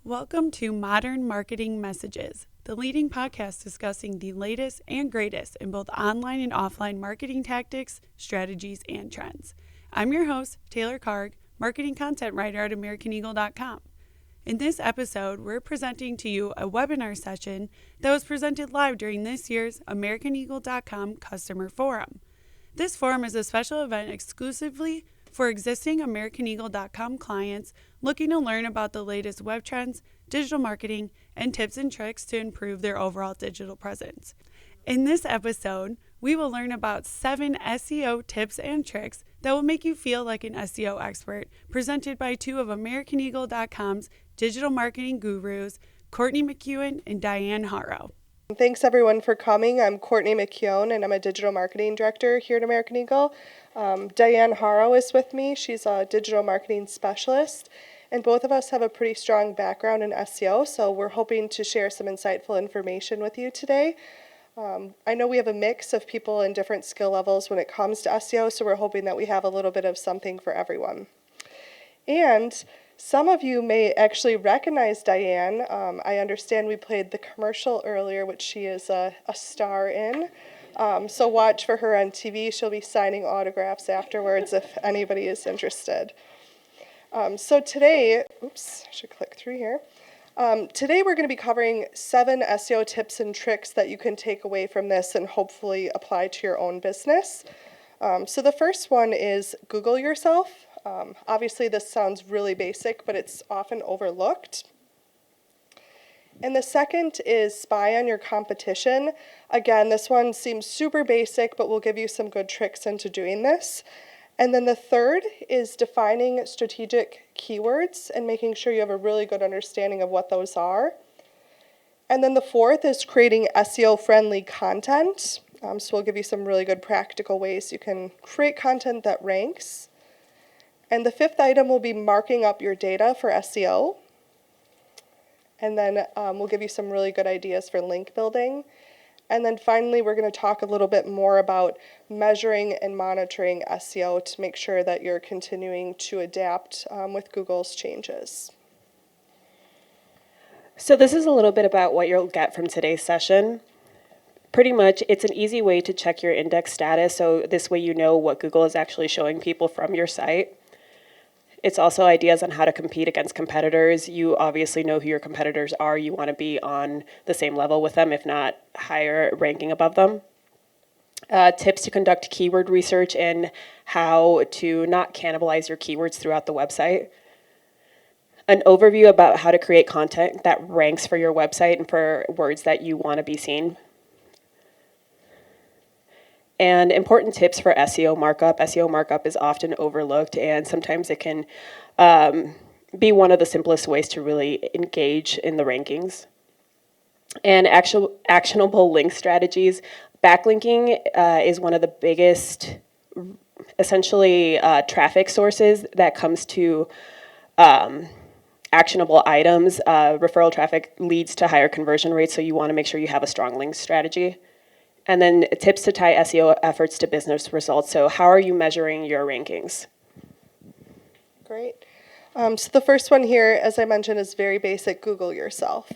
Welcome to Modern Marketing Messages, the leading podcast discussing the latest and greatest in both online and offline marketing tactics, strategies, and trends. I'm your host, Taylor Karg, marketing content writer at AmericanEagle.com. In this episode, we're presenting to you a webinar session that was presented live during this year's AmericanEagle.com Customer Forum. This forum is a special event exclusively for existing AmericanEagle.com clients looking to learn about the latest web trends, digital marketing, and tips and tricks to improve their overall digital presence. In this episode, we will learn about 7 SEO tips and tricks that will make you feel like an SEO expert, presented by 2 of AmericanEagle.com's digital marketing gurus, Courtney McKeown and Diane Haro. Thanks everyone for coming. I'm Courtney McKeown and I'm a digital marketing director here at American Eagle. Diane Haro is with me. She's a digital marketing specialist, and both of us have a pretty strong background in SEO, so we're hoping to share some insightful information with you today. I know we have a mix of people in different skill levels when it comes to SEO, so we're hoping that we have a little bit of something for everyone. And some of you may actually recognize Diane. I understand we played the commercial earlier, which she is a star in. So watch for her on TV. She'll be signing autographs afterwards if anybody is interested. So today, I should click through here. Today we're going to be covering 7 SEO tips and tricks that you can take away from this and hopefully apply to your own business. So the first one is Google yourself. Obviously this sounds really basic, but it's often overlooked. And the second is spy on your competition. Again, this one seems super basic, but we'll give you some good tricks into doing this. And then the third is defining strategic keywords and making sure you have a really good understanding of what those are. And then the fourth is creating SEO-friendly content. So we'll give you some really good practical ways you can create content that ranks. And the fifth item will be marking up your data for SEO. And then we'll give you some really good ideas for link building. And then finally, we're going to talk a little bit more about measuring and monitoring SEO to make sure that you're continuing to adapt with Google's changes. So this is a little bit about what you'll get from today's session. Pretty much, it's an easy way to check your index status, so this way you know what Google is actually showing people from your site. It's also ideas on how to compete against competitors. You obviously know who your competitors are. You want to be on the same level with them, if not higher ranking above them. Tips to conduct keyword research and how to not cannibalize your keywords throughout the website. An overview about how to create content that ranks for your website and for words that you want to be seen. And important tips for SEO markup. SEO markup is often overlooked, and sometimes it can be one of the simplest ways to really engage in the rankings. And actionable link strategies. Backlinking is one of the biggest, essentially, traffic sources that comes to actionable items. Referral traffic leads to higher conversion rates, so you want to make sure you have a strong link strategy. And then tips to tie SEO efforts to business results. So how are you measuring your rankings? Great. So the first one here, as I mentioned, is very basic. Google yourself.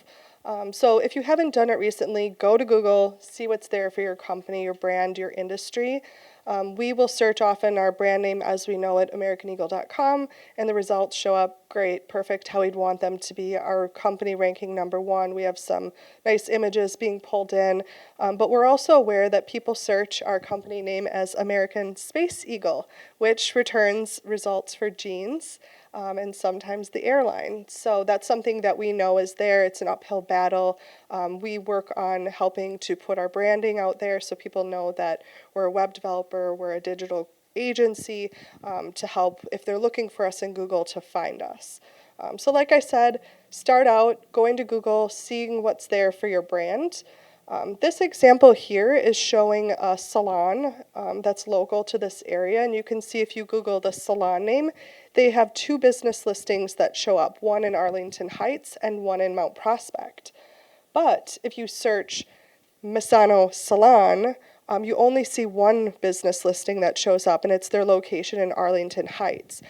So if you haven't done it recently, go to Google, see what's there for your company, your brand, your industry. We will search often our brand name as we know it, AmericanEagle.com, and the results show up great, perfect, how we'd want them to be. Our company ranking #1. We have some nice images being pulled in, but we're also aware that people search our company name as American Space Eagle, which returns results for jeans. And sometimes the airline. So that's something that we know is there. It's an uphill battle. We work on helping to put our branding out there so people know that we're a web developer, we're a digital agency, to help if they're looking for us in Google to find us. So like I said, start out going to Google, seeing what's there for your brand. This example here is showing a salon that's local to this area, and you can see if you Google the salon name, they have 2 business listings that show up, one in Arlington Heights and one in Mount Prospect. But if you search Misano Salon, you only see one business listing that shows up, and it's their location in Arlington Heights.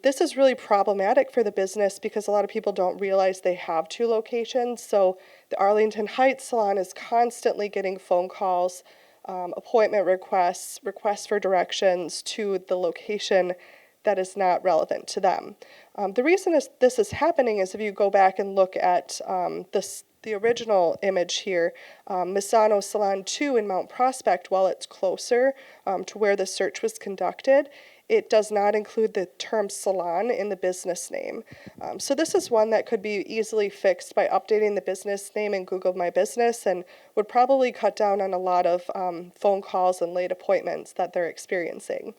This is really problematic for the business because a lot of people don't realize they have two locations. So the Arlington Heights salon is constantly getting phone calls, appointment requests, requests for directions to the location that is not relevant to them. The reason this is happening is if you go back and look at the original image here, Misano Salon 2 in Mount Prospect, while it's closer to where the search was conducted, it does not include the term salon in the business name. So this is one that could be easily fixed by updating the business name in Google My Business, and would probably cut down on a lot of phone calls and late appointments that they're experiencing.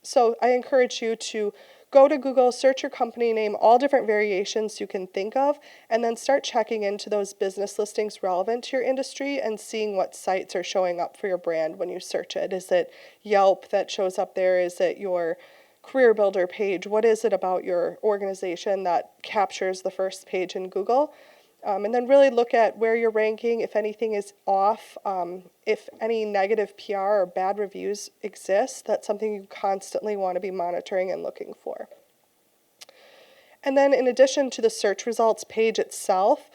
So I encourage you to go to Google, search your company name, all different variations you can think of, and then start checking into those business listings relevant to your industry and seeing what sites are showing up for your brand when you search it. Is it Yelp that shows up there? Is it your career builder page? What is it about your organization that captures the first page in Google? And then really look at where you're ranking, if anything is off, if any negative PR or bad reviews exist. That's something you constantly want to be monitoring and looking for. And then in addition to the search results page itself,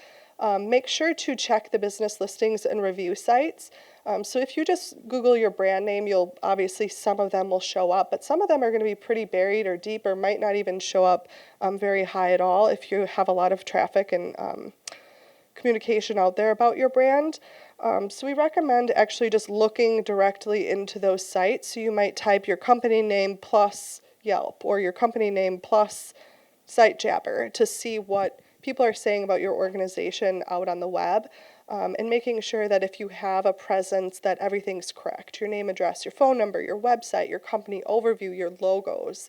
make sure to check the business listings and review sites. So if you just Google your brand name, you'll obviously, some of them will show up, but some of them are going to be pretty buried or deep, or might not even show up very high at all if you have a lot of traffic and communication out there about your brand. So we recommend actually just looking directly into those sites. So you might type your company name plus Yelp, or your company name plus SiteJabber, to see what people are saying about your organization out on the web, and making sure that if you have a presence that everything's correct. Your name, address, your phone number, your website, your company overview, your logos,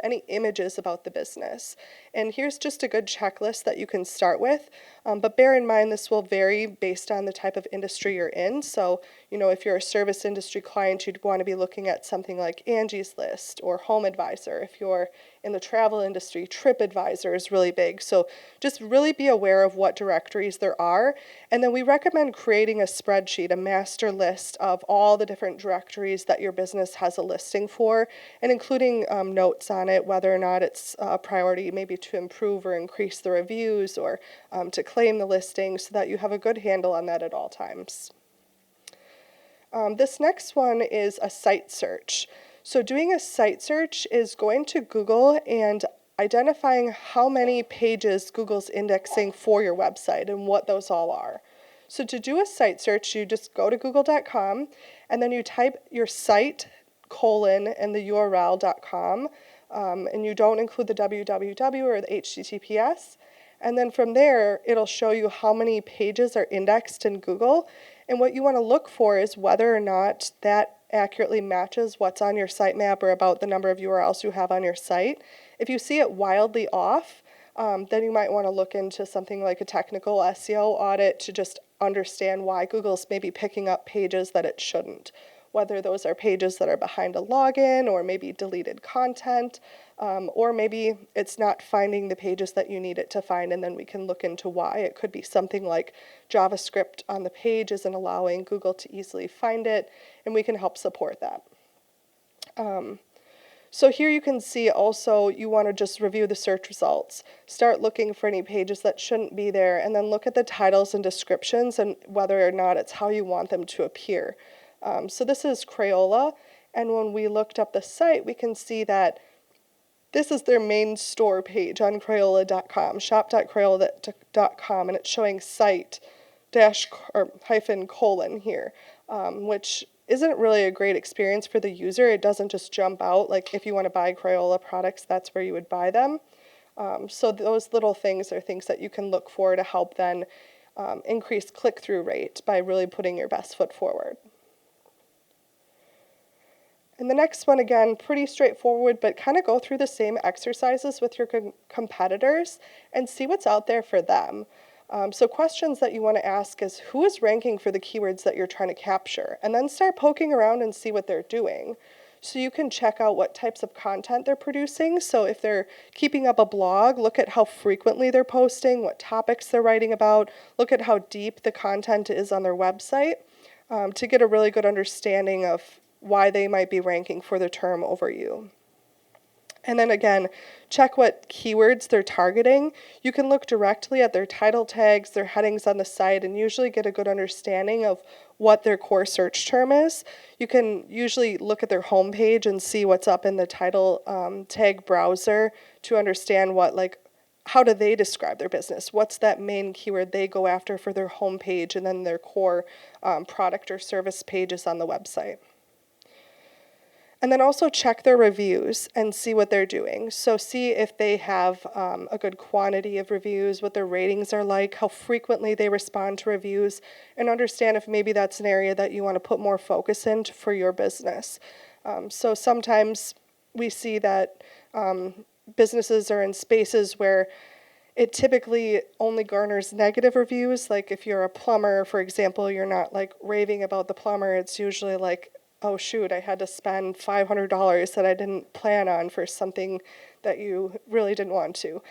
any images about the business. And here's just a good checklist that you can start with, but bear in mind this will vary based on the type of industry you're in. So, if you're a service industry client, you'd want to be looking at something like Angie's List or Home Advisor. If you're in the travel industry, TripAdvisor is really big. So just really be aware of what directories there are. And then we recommend creating a spreadsheet, a master list of all the different directories that your business has a listing for, and including notes on it, whether or not it's a priority maybe to improve or increase the reviews, or to claim the listing, so that you have a good handle on that at all times. This next one is a site search. So doing a site search is going to Google and identifying how many pages Google's indexing for your website and what those all are. So to do a site search, you just go to google.com and then you type your site, and the URL.com, and you don't include the www or the HTTPS. And then from there, it'll show you how many pages are indexed in Google. And what you want to look for is whether or not that accurately matches what's on your sitemap or about the number of URLs you have on your site. If you see it wildly off, then you might want to look into something like a technical SEO audit to just understand why Google's maybe picking up pages that it shouldn't. Whether those are pages that are behind a login, or maybe deleted content, or maybe it's not finding the pages that you need it to find, and then we can look into why. It could be something like JavaScript on the page isn't allowing Google to easily find it, and we can help support that. So here you can see also you want to just review the search results. Start looking for any pages that shouldn't be there, and then look at the titles and descriptions and whether or not it's how you want them to appear. So this is Crayola, and when we looked up the site, we can see that this is their main store page on Crayola.com, shop.crayola.com, and it's showing site -/ here, which isn't really a great experience for the user. It doesn't just jump out. Like if you want to buy Crayola products, that's where you would buy them. So those little things are things that you can look for to help then increase click-through rate by really putting your best foot forward. And the next one, again, pretty straightforward, but kind of go through the same exercises with your competitors and see what's out there for them. So questions that you want to ask is, who is ranking for the keywords that you're trying to capture? And then start poking around and see what they're doing. So you can check out what types of content they're producing. So if they're keeping up a blog, look at how frequently they're posting, what topics they're writing about, look at how deep the content is on their website. to get a really good understanding of why they might be ranking for the term over you. And then again, check what keywords they're targeting. You can look directly at their title tags, their headings on the site, and usually get a good understanding of what their core search term is. You can usually look at their homepage and see what's up in the title tag browser to understand how do they describe their business? What's that main keyword they go after for their homepage and then their core product or service pages on the website. And then also check their reviews and see what they're doing. So see if they have a good quantity of reviews, what their ratings are like, how frequently they respond to reviews, and understand if maybe that's an area that you want to put more focus in for your business. So sometimes we see that businesses are in spaces where it typically only garners negative reviews. Like if you're a plumber, for example, you're not raving about the plumber. It's usually oh shoot, I had to spend $500 that I didn't plan on for something that you really didn't want to.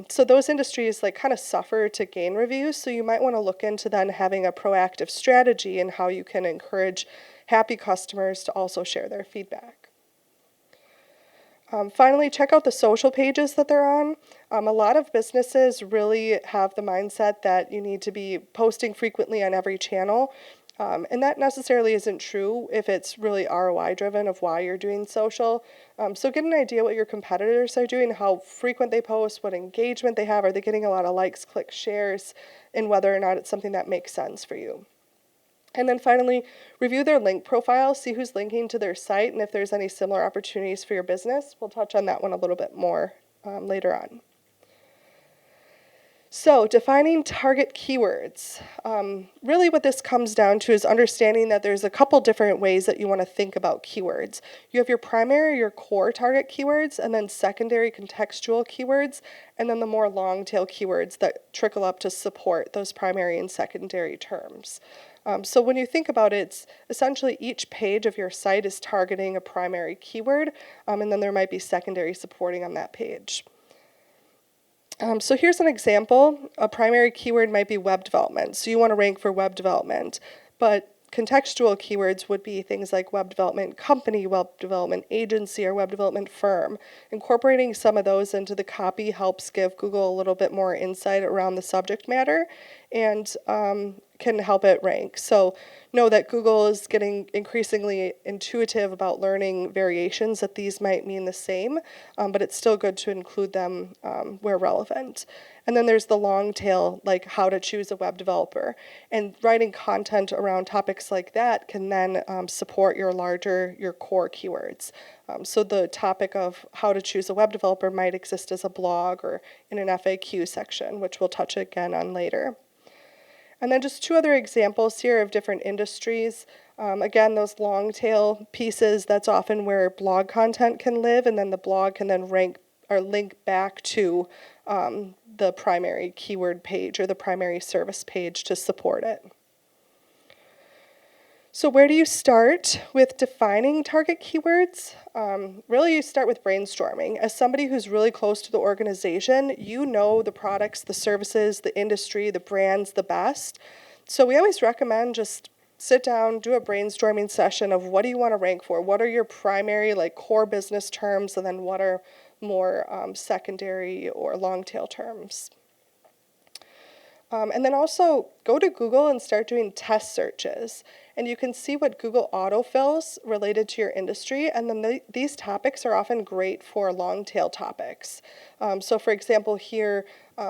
So those industries kind of suffer to gain reviews, so you might want to look into then having a proactive strategy in how you can encourage happy customers to also share their feedback. Finally, check out the social pages that they're on. A lot of businesses really have the mindset that you need to be posting frequently on every channel. And that necessarily isn't true if it's really ROI driven of why you're doing social. So get an idea what your competitors are doing, how frequent they post, what engagement they have, are they getting a lot of likes, clicks, shares, and whether or not it's something that makes sense for you. And then finally, review their link profile, see who's linking to their site, and if there's any similar opportunities for your business. We'll touch on that one a little bit more later on. So defining target keywords. Really what this comes down to is understanding that there's a couple different ways that you want to think about keywords. You have your primary, your core target keywords, and then secondary contextual keywords, and then the more long tail keywords that trickle up to support those primary and secondary terms. So when you think about it, it's essentially each page of your site is targeting a primary keyword, and then there might be secondary supporting on that page. So here's an example. A primary keyword might be web development. So you want to rank for web development. But contextual keywords would be things like web development company, web development agency, or web development firm. Incorporating some of those into the copy helps give Google a little bit more insight around the subject matter and can help it rank. So know that Google is getting increasingly intuitive about learning variations, that these might mean the same, but it's still good to include them where relevant. And then there's the long tail, like how to choose a web developer. And writing content around topics like that can then support your core keywords. So the topic of how to choose a web developer might exist as a blog or in an FAQ section, which we'll touch again on later. And then just two other examples here of different industries. Again, those long tail pieces, that's often where blog content can live, and then the blog can then rank or link back to the primary keyword page or the primary service page to support it. So where do you start with defining target keywords? Really, you start with brainstorming. As somebody who's really close to the organization, you know the products, the services, the industry, the brands the best. So we always recommend just sit down, do a brainstorming session of what do you want to rank for? What are your primary core business terms, and then what are more secondary or long tail terms? And then also go to Google and start doing test searches. And you can see what Google autofills related to your industry. And then these topics are often great for long tail topics. So for example, here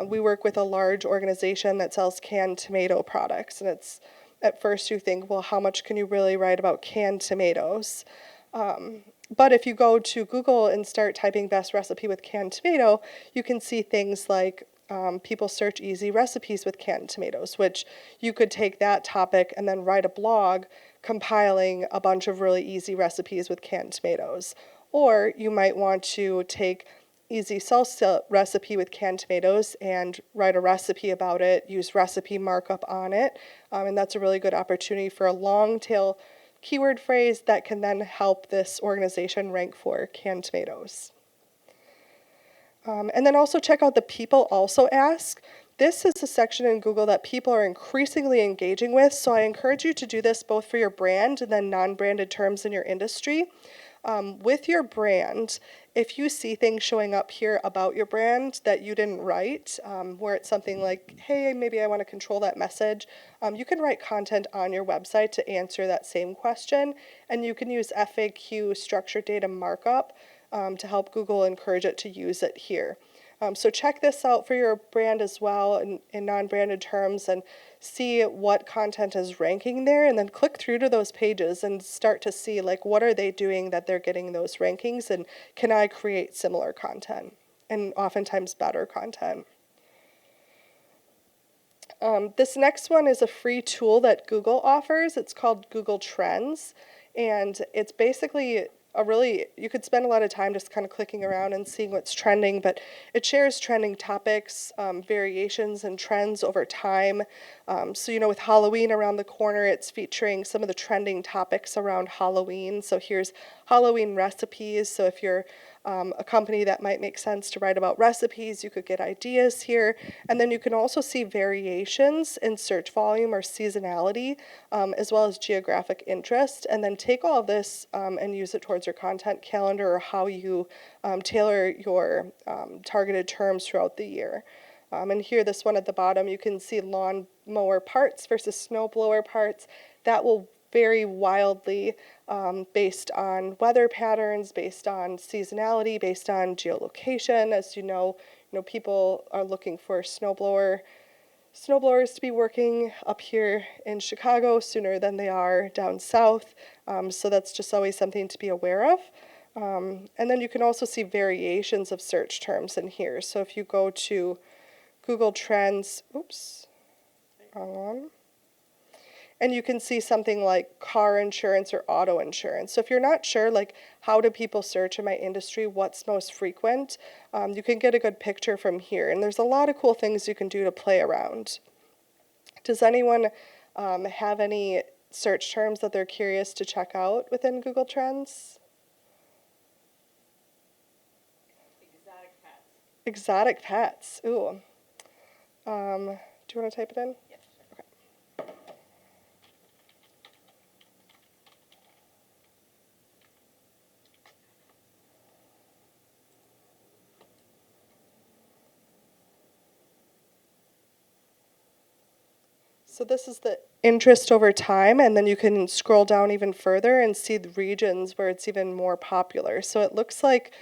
we work with a large organization that sells canned tomato products. And it's at first you think, well, how much can you really write about canned tomatoes? But if you go to Google and start typing best recipe with canned tomato, you can see things like people search easy recipes with canned tomatoes, which you could take that topic and then write a blog compiling a bunch of really easy recipes with canned tomatoes. Or you might want to take easy salsa recipe with canned tomatoes and write a recipe about it, use recipe markup on it, and that's a really good opportunity for a long tail keyword phrase that can then help this organization rank for canned tomatoes. And then also check out the people also ask. This is a section in Google that people are increasingly engaging with, so I encourage you to do this both for your brand and then non-branded terms in your industry. With your brand, if you see things showing up here about your brand that you didn't write, where it's something like, hey, maybe I want to control that message, you can write content on your website to answer that same question, and you can use FAQ structured data markup to help Google encourage it to use it here. So check this out for your brand as well in non-branded terms and see what content is ranking there, and then click through to those pages and start to see like what are they doing that they're getting those rankings, and can I create similar content and oftentimes better content. This next one is a free tool that Google offers. It's called Google Trends, and it's basically you could spend a lot of time just kind of clicking around and seeing what's trending, but it shares trending topics, variations and trends over time. So, with Halloween around the corner, it's featuring some of the trending topics around Halloween. So here's Halloween recipes. So if you're a company that might make sense to write about recipes, you could get ideas here. And then you can also see variations in search volume or seasonality, as well as geographic interest, and then take all of this and use it towards your content calendar or how you tailor your targeted terms throughout the year. And here, this one at the bottom, you can see lawn mower parts versus snow blower parts. That will vary wildly based on weather patterns, based on seasonality, based on geolocation. As you know, people are looking for snowblowers to be working up here in Chicago sooner than they are down south. So that's just always something to be aware of. And then you can also see variations of search terms in here. So if you go to Google Trends, wrong one. And you can see something like car insurance or auto insurance. So if you're not sure, like, how do people search in my industry, what's most frequent, you can get a good picture from here. And there's a lot of cool things you can do to play around. Does anyone have any search terms that they're curious to check out within Google Trends? Exotic pets. Exotic pets. Ooh. Do you want to type it in? Yes. Okay. So this is the interest over time, and then you can scroll down even further and see the regions where it's even more popular. So it looks like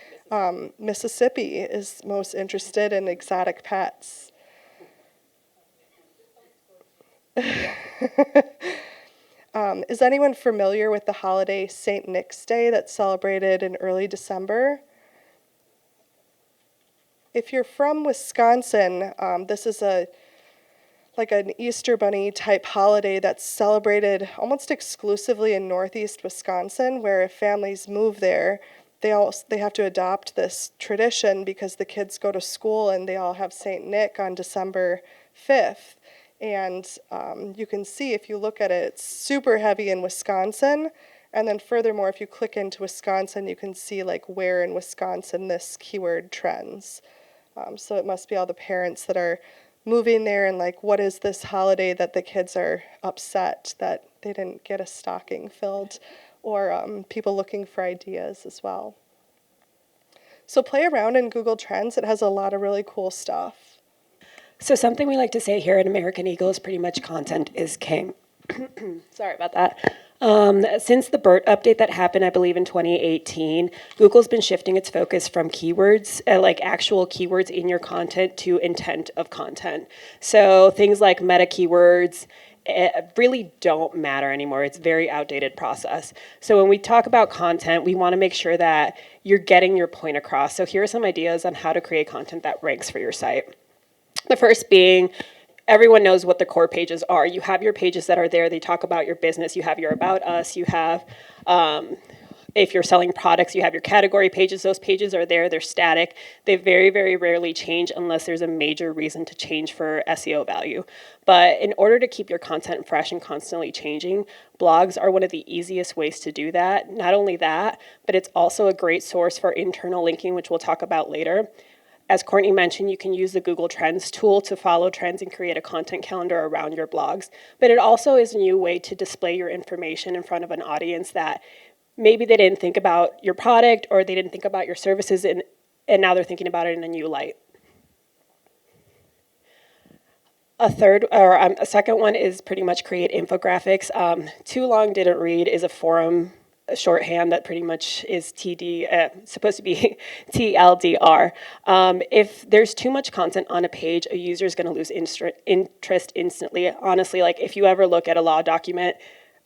Mississippi is most interested in exotic pets. Is anyone familiar with the holiday St. Nick's Day that's celebrated in early December? If you're from Wisconsin, this is like an Easter Bunny type holiday that's celebrated almost exclusively in Northeast Wisconsin, where if families move there, they have to adopt this tradition because the kids go to school and they all have St. Nick on December 5th. And you can see, if you look at it, it's super heavy in Wisconsin. And then furthermore, if you click into Wisconsin, you can see like where in Wisconsin this keyword trends. So it must be all the parents that are moving there and like, what is this holiday that the kids are upset that they didn't get a stocking filled, or people looking for ideas as well. So play around in Google Trends. It has a lot of really cool stuff. So something we like to say here at American Eagle is pretty much content is king. Sorry about that. Since the BERT update that happened, I believe in 2018, Google's been shifting its focus from keywords, like actual keywords in your content, to intent of content. So things like meta keywords really don't matter anymore. It's a very outdated process. So when we talk about content, we want to make sure that you're getting your point across. So here are some ideas on how to create content that ranks for your site. The first being, everyone knows what the core pages are. You have your pages that are there. They talk about your business. You have your About Us. You have, if you're selling products, you have your category pages. Those pages are there. They're static. They very, very rarely change unless there's a major reason to change for SEO value. But in order to keep your content fresh and constantly changing, blogs are one of the easiest ways to do that. Not only that, but it's also a great source for internal linking, which we'll talk about later. As Courtney mentioned, you can use the Google Trends tool to follow trends and create a content calendar around your blogs. But it also is a new way to display your information in front of an audience that maybe they didn't think about your product or they didn't think about your services, and now they're thinking about it in a new light. A second one is pretty much create infographics. Too long didn't read is a forum shorthand that pretty much is supposed to be TLDR. If there's too much content on a page, a user is going to lose interest instantly. Honestly, like if you ever look at a law document,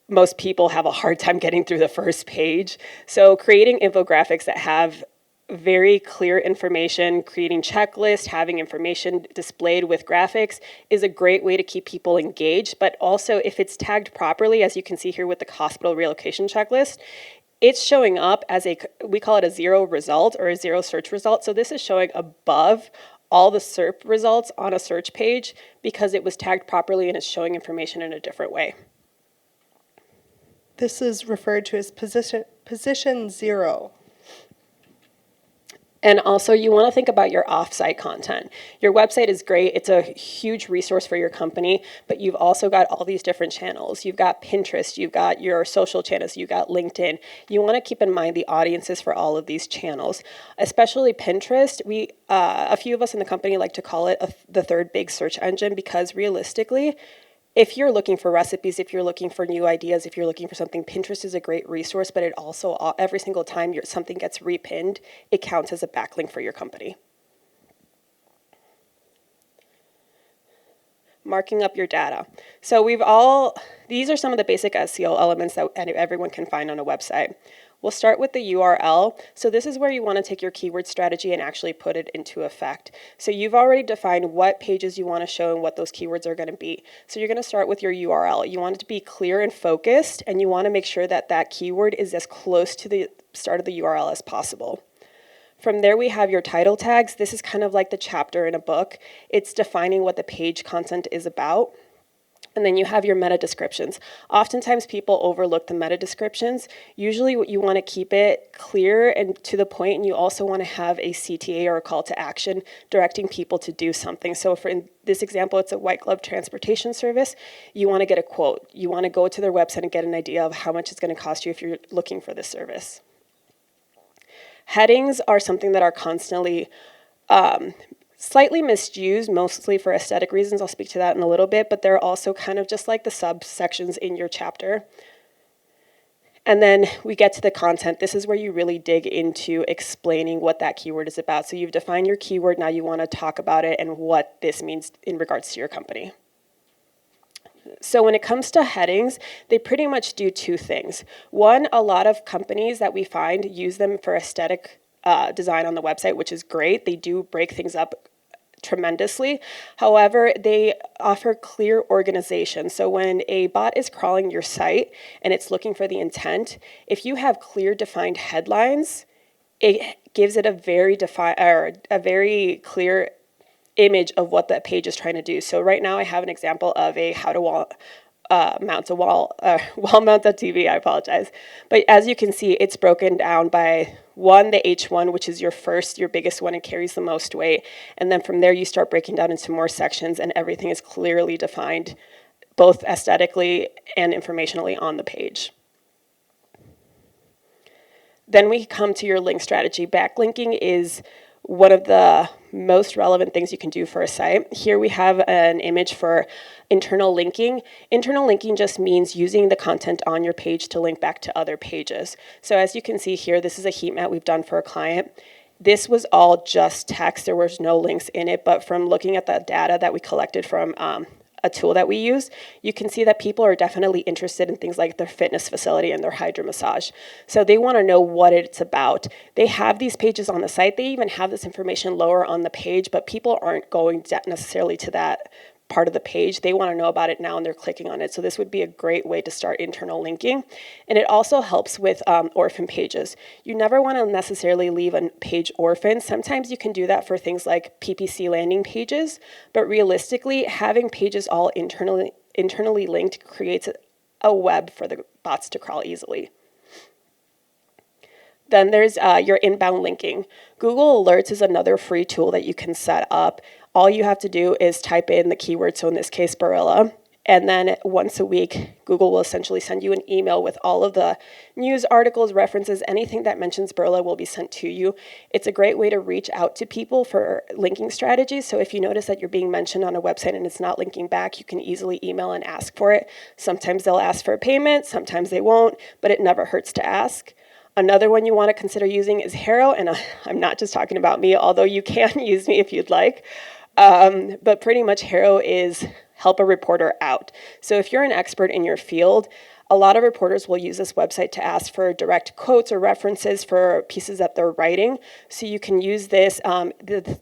most people have a hard time getting through the first page. So creating infographics that have very clear information, creating checklists, having information displayed with graphics is a great way to keep people engaged. But also if it's tagged properly, as you can see here with the hospital relocation checklist, it's showing up as we call it a 0 result or a 0 search result. So this is showing above all the SERP results on a search page because it was tagged properly and it's showing information in a different way. This is referred to as position 0. And also you want to think about your off-site content. Your website is great. It's a huge resource for your company, but you've also got all these different channels. You've got Pinterest, you've got your social channels, you've got LinkedIn. You want to keep in mind the audiences for all of these channels, especially Pinterest. A few of us in the company like to call it the third big search engine because realistically, if you're looking for recipes, if you're looking for new ideas, if you're looking for something, Pinterest is a great resource, but it also, every single time something gets repinned, it counts as a backlink for your company. Marking up your data. So these are some of the basic SEO elements that everyone can find on a website. We'll start with the URL. So this is where you want to take your keyword strategy and actually put it into effect. So you've already defined what pages you want to show and what those keywords are going to be. So you're going to start with your URL. You want it to be clear and focused, and you want to make sure that that keyword is as close to the start of the URL as possible. From there, we have your title tags. This is kind of like the chapter in a book. It's defining what the page content is about. And then you have your meta descriptions. Oftentimes people overlook the meta descriptions. Usually you want to keep it clear and to the point, and you also want to have a CTA or a call to action directing people to do something. So in this example, it's a white glove transportation service. You want to get a quote. You want to go to their website and get an idea of how much it's going to cost you if you're looking for this service. Headings are something that are constantly slightly misused, mostly for aesthetic reasons. I'll speak to that in a little bit, but they're also kind of just like the subsections in your chapter. And then we get to the content. This is where you really dig into explaining what that keyword is about. So you've defined your keyword, now you want to talk about it and what this means in regards to your company. So when it comes to headings, they pretty much do two things. One, a lot of companies that we find use them for aesthetic design on the website, which is great. They do break things up tremendously. However, they offer clear organization. So when a bot is crawling your site and it's looking for the intent, if you have clear defined headlines, it gives it a very clear image of what that page is trying to do. So right now I have an example of a how to mount a wall-mounted TV, I apologize. But as you can see, it's broken down by the H1, which is your biggest one and carries the most weight. And then from there, you start breaking down into more sections and everything is clearly defined, both aesthetically and informationally on the page. Then we come to your link strategy. Backlinking is one of the most relevant things you can do for a site. Here we have an image for internal linking. Internal linking just means using the content on your page to link back to other pages. So as you can see here, this is a heat map we've done for a client. This was all just text. There was no links in it, but from looking at the data that we collected from a tool that we use, you can see that people are definitely interested in things like their fitness facility and their hydro massage. So they want to know what it's about. They have these pages on the site. They even have this information lower on the page, but people aren't going necessarily to that part of the page. They want to know about it now and they're clicking on it. So this would be a great way to start internal linking. And it also helps with orphan pages. You never want to necessarily leave a page orphan. Sometimes you can do that for things like PPC landing pages, but realistically, having pages all internally linked creates a web for the bots to crawl easily. Then there's your inbound linking. Google Alerts is another free tool that you can set up. All you have to do is type in the keyword, so in this case, Barilla, and then once a week, Google will essentially send you an email with all of the news articles, references, anything that mentions Barilla will be sent to you. It's a great way to reach out to people for linking strategies. So if you notice that you're being mentioned on a website and it's not linking back, you can easily email and ask for it. Sometimes they'll ask for a payment, sometimes they won't, but it never hurts to ask. Another one you want to consider using is Haro, and I'm not just talking about me, although you can use me if you'd like. But pretty much Haro is help a reporter out. So if you're an expert in your field, a lot of reporters will use this website to ask for direct quotes or references for pieces that they're writing. So you can use this. The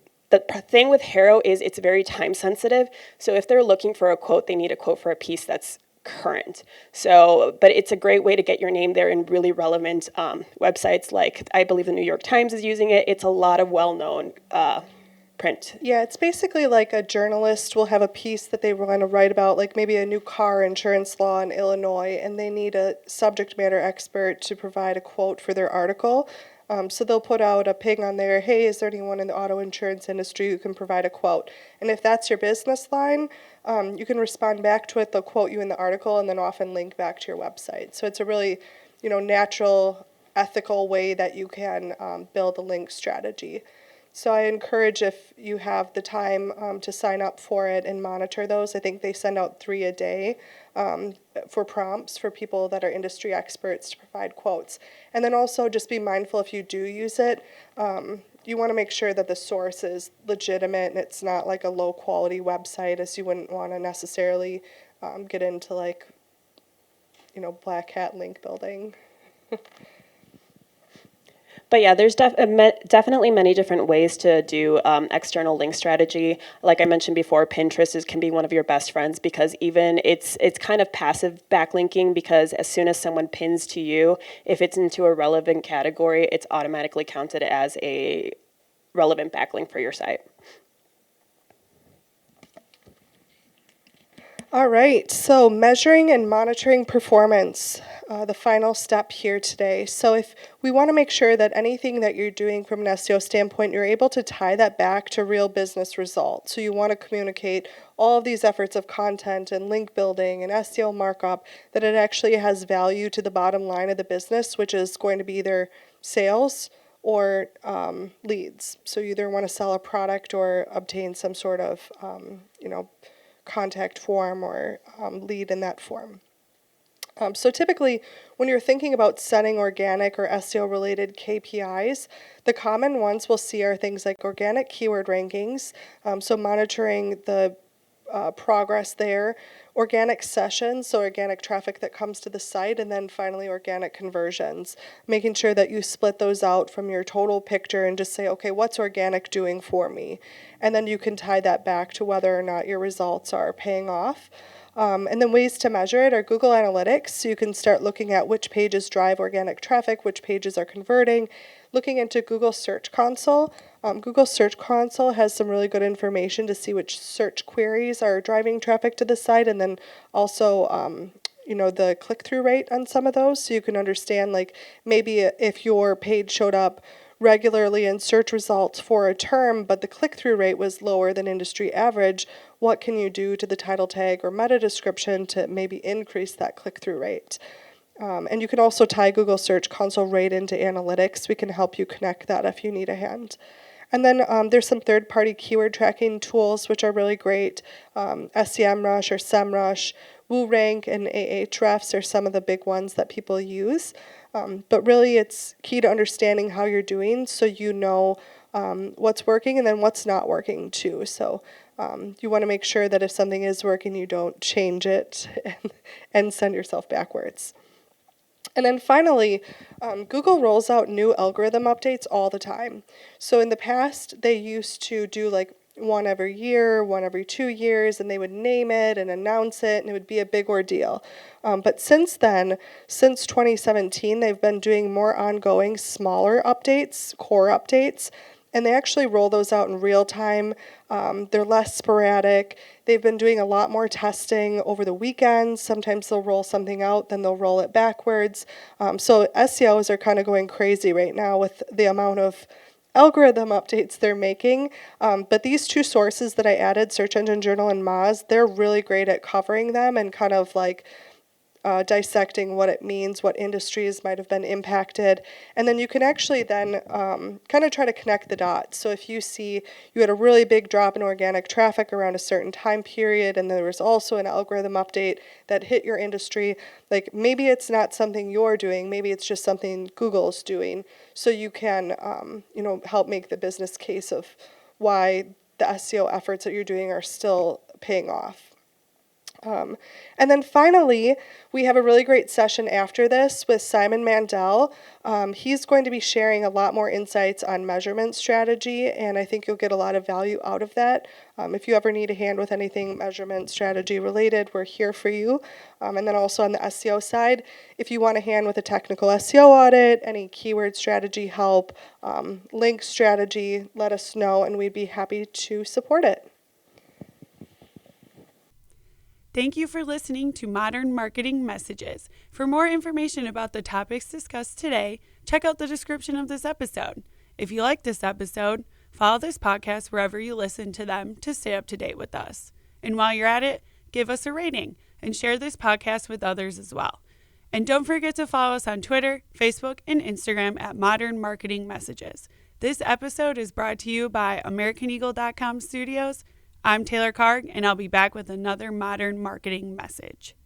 thing with Haro is it's very time sensitive. So if they're looking for a quote, they need a quote for a piece that's current. So, but it's a great way to get your name there in really relevant websites, like I believe the New York Times is using it. It's a lot of well-known print. Yeah, it's basically like a journalist will have a piece that they want to write about, like maybe a new car insurance law in Illinois, and they need a subject matter expert to provide a quote for their article. So they'll put out a ping on there, hey, is there anyone in the auto insurance industry who can provide a quote? And if that's your business line, you can respond back to it. They'll quote you in the article and then often link back to your website. So it's a really, natural, ethical way that you can build a link strategy. So I encourage, if you have the time to sign up for it and monitor those. I think they send out 3 a day for prompts for people that are industry experts to provide quotes. And then also just be mindful, if you do use it, you want to make sure that the source is legitimate and it's not like a low quality website, as you wouldn't want to necessarily get into black hat link building. But yeah, there's definitely many different ways to do external link strategy. Like I mentioned before, Pinterest can be one of your best friends, because even it's kind of passive backlinking, because as soon as someone pins to you, if it's into a relevant category, it's automatically counted as a relevant backlink for your site. All right, so measuring and monitoring performance, the final step here today. So if we want to make sure that anything that you're doing from an SEO standpoint, you're able to tie that back to real business results. So you want to communicate all of these efforts of content and link building and SEO markup, that it actually has value to the bottom line of the business, which is going to be either sales or leads. So you either want to sell a product or obtain some sort of, contact form or lead in that form. So typically, when you're thinking about setting organic or SEO-related KPIs, the common ones we'll see are things like organic keyword rankings, so monitoring the progress there, organic sessions, so organic traffic that comes to the site, and then finally organic conversions, making sure that you split those out from your total picture and just say, okay, what's organic doing for me? And then you can tie that back to whether or not your results are paying off. And then ways to measure it are Google Analytics, so you can start looking at which pages drive organic traffic, which pages are converting, looking into Google Search Console. Google Search Console has some really good information to see which search queries are driving traffic to the site, and then also the click-through rate on some of those, so you can understand, like, maybe if your page showed up regularly in search results for a term, but the click-through rate was lower than industry average, what can you do to the title tag or meta description to maybe increase that click-through rate? And you can also tie Google Search Console right into analytics. We can help you connect that if you need a hand. And then there's some third-party keyword tracking tools, which are really great. SEMrush or SEMrush, WooRank, and Ahrefs are some of the big ones that people use. But really, it's key to understanding how you're doing, so you know what's working and then what's not working too. So you want to make sure that if something is working, you don't change it and send yourself backwards. And then finally, Google rolls out new algorithm updates all the time. So in the past, they used to do like one every year, one every 2 years, and they would name it and announce it, and it would be a big ordeal. But since then, since 2017, they've been doing more ongoing, smaller updates, core updates. And they actually roll those out in real time. They're less sporadic. They've been doing a lot more testing over the weekends. Sometimes they'll roll something out, then they'll roll it backwards. So SEOs are kind of going crazy right now with the amount of algorithm updates they're making. But these two sources that I added, Search Engine Journal and Moz, they're really great at covering them and kind of like dissecting what it means, what industries might have been impacted. And then you can actually then kind of try to connect the dots. So if you see you had a really big drop in organic traffic around a certain time period, and there was also an algorithm update that hit your industry, like maybe it's not something you're doing, maybe it's just something Google's doing. So you can, help make the business case of why the SEO efforts that you're doing are still paying off. And then finally, we have a really great session after this with Simon Mandel. He's going to be sharing a lot more insights on measurement strategy, and I think you'll get a lot of value out of that. If you ever need a hand with anything measurement strategy related, we're here for you. And then also on the SEO side, if you want a hand with a technical SEO audit, any keyword strategy help, link strategy, let us know, and we'd be happy to support it. Thank you for listening to Modern Marketing Messages. For more information about the topics discussed today, check out the description of this episode. If you like this episode, follow this podcast wherever you listen to them to stay up to date with us. And while you're at it, give us a rating and share this podcast with others as well. And don't forget to follow us on Twitter, Facebook, and Instagram at Modern Marketing Messages. This episode is brought to you by AmericanEagle.com Studios. I'm Taylor Karg, and I'll be back with another modern marketing message.